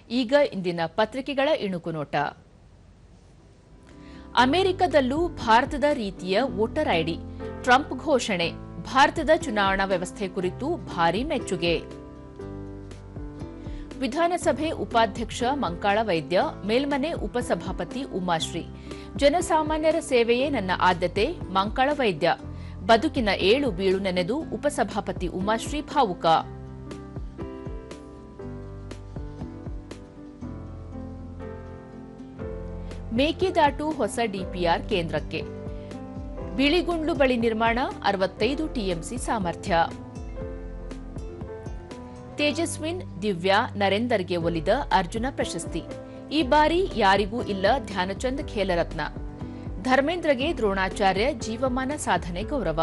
ಈಗ ಇಂದಿನ ಪತ್ರಿಕೆಗಳ ಇಣುಕು ನೋಟ. ಅಮೆರಿಕದಲ್ಲೂ ಭಾರತದ ರೀತಿಯ ವೋಟರ್ ಐಡಿ, ಟ್ರಂಪ್ ಘೋಷಣೆ. ಭಾರತದ ಚುನಾವಣಾ ವ್ಯವಸ್ಥೆ ಕುರಿತು ಭಾರೀ ಮೆಚ್ಚುಗೆ. ವಿಧಾನಸಭೆ ಉಪಾಧ್ಯಕ್ಷ ಮಂಕಾಳ ವೈದ್ಯ, ಮೇಲ್ಮನೆ ಉಪಸಭಾಪತಿ ಉಮಾಶ್ರೀ. ಜನಸಾಮಾನ್ಯರ ಸೇವೆಯೇ ನನ್ನ ಆದ್ಯತೆ, ಮಂಕಾಳ ವೈದ್ಯ. ಬದುಕಿನ ಏಳು ಬೀಳು ನೆನೆದು ಉಪಸಭಾಪತಿ ಉಮಾಶ್ರೀ ಭಾವುಕ. ಮೇಕೆದಾಟು ಹೊಸ ಡಿಪಿಆರ್ ಕೇಂದ್ರಕ್ಕೆ. ಬಿಳಿಗುಂಡ್ಲು ಬಳಿ ನಿರ್ಮಾಣ, 65 ಟಿಎಂಸಿ ಸಾಮರ್ಥ್ಯ. ತೇಜಸ್ವಿನ್, ದಿವ್ಯಾ, ನರೇಂದರ್ಗೆ ಒಲಿದ ಅರ್ಜುನ ಪ್ರಶಸ್ತಿ. ಈ ಬಾರಿ ಯಾರಿಗೂ ಇಲ್ಲ ಧ್ಯಾನಚಂದ್ ಖೇಲರತ್ನ. ಧರ್ಮೇಂದ್ರಗೆ ದ್ರೋಣಾಚಾರ್ಯ ಜೀವಮಾನ ಸಾಧನೆ ಗೌರವ.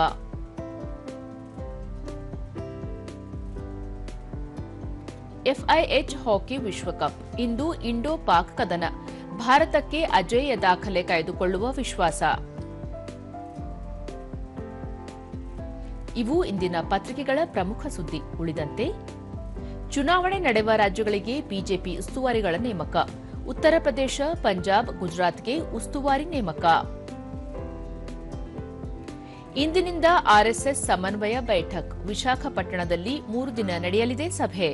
ಎಫ್ಐಎಚ್ ಹಾಕಿ ವಿಶ್ವಕಪ್. ಇಂದು ಇಂಡೋ ಪಾಕ್ ಕದನ. ಭಾರತಕ್ಕೆ ಅಜೇಯ ದಾಖಲೆ ಕಾಯ್ದುಕೊಳ್ಳುವ ವಿಶ್ವಾಸ. ಇವು ಇಂದಿನ ಪತ್ರಿಕೆಗಳ ಪ್ರಮುಖ ಸುದ್ದಿ. ಉಳಿದಂತೆ ಚುನಾವಣೆ ನಡೆಯುವ ರಾಜ್ಯಗಳಿಗೆ ಬಿಜೆಪಿ ಉಸ್ತುವಾರಿಗಳ ನೇಮಕ. ಉತ್ತರ ಪ್ರದೇಶ, ಪಂಜಾಬ್, ಗುಜರಾತ್ಗೆ ಉಸ್ತುವಾರಿ ನೇಮಕ. ಇಂದಿನಿಂದ ಆರ್ಎಸ್ಎಸ್ ಸಮನ್ವಯ ಬೈಠಕ್. ವಿಶಾಖಪಟ್ಟಣದಲ್ಲಿ 3 ದಿನ ನಡೆಯಲಿದೆ ಸಭೆ.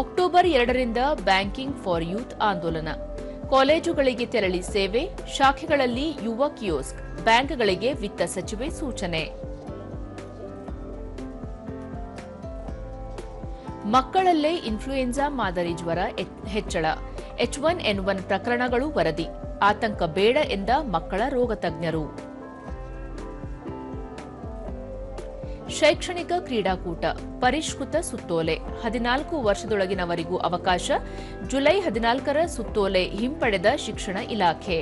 ಅಕ್ಟೋಬರ್ 2ರಿಂದ ಬ್ಯಾಂಕಿಂಗ್ ಫಾರ್ ಯೂತ್ ಆಂದೋಲನ. ಕಾಲೇಜುಗಳಿಗೆ ತೆರಳಿ ಸೇವೆ, ಶಾಖೆಗಳಲ್ಲಿ ಯುವ ಕಿಯೋಸ್ಕ್. ಬ್ಯಾಂಕ್ಗಳಿಗೆ ವಿತ್ತ ಸಚಿವೆ ಸೂಚನೆ. ಮಕ್ಕಳಲ್ಲೇ ಇನ್ಫ್ಲೂಯೆನ್ಸಾ ಮಾದರಿ ಜ್ವರ ಹೆಚ್ಚಳ. H1N1 ಪ್ರಕರಣಗಳು ವರದಿ. ಆತಂಕ ಬೇಡ ಎಂದ ಮಕ್ಕಳ ರೋಗ ತಜ್ಞರು. ಶೈಕ್ಷಣಿಕ ಕ್ರೀಡಾಕೂಟ. ಪರಿಷ್ಕೃತ ಸುತ್ತೋಲೆ. 14 ವರ್ಷದೊಳಗಿನವರಿಗೂ ಅವಕಾಶ. ಜುಲೈ 14ರ ಸುತ್ತೋಲೆ ಹಿಂಪಡೆದ ಶಿಕ್ಷಣ ಇಲಾಖೆ.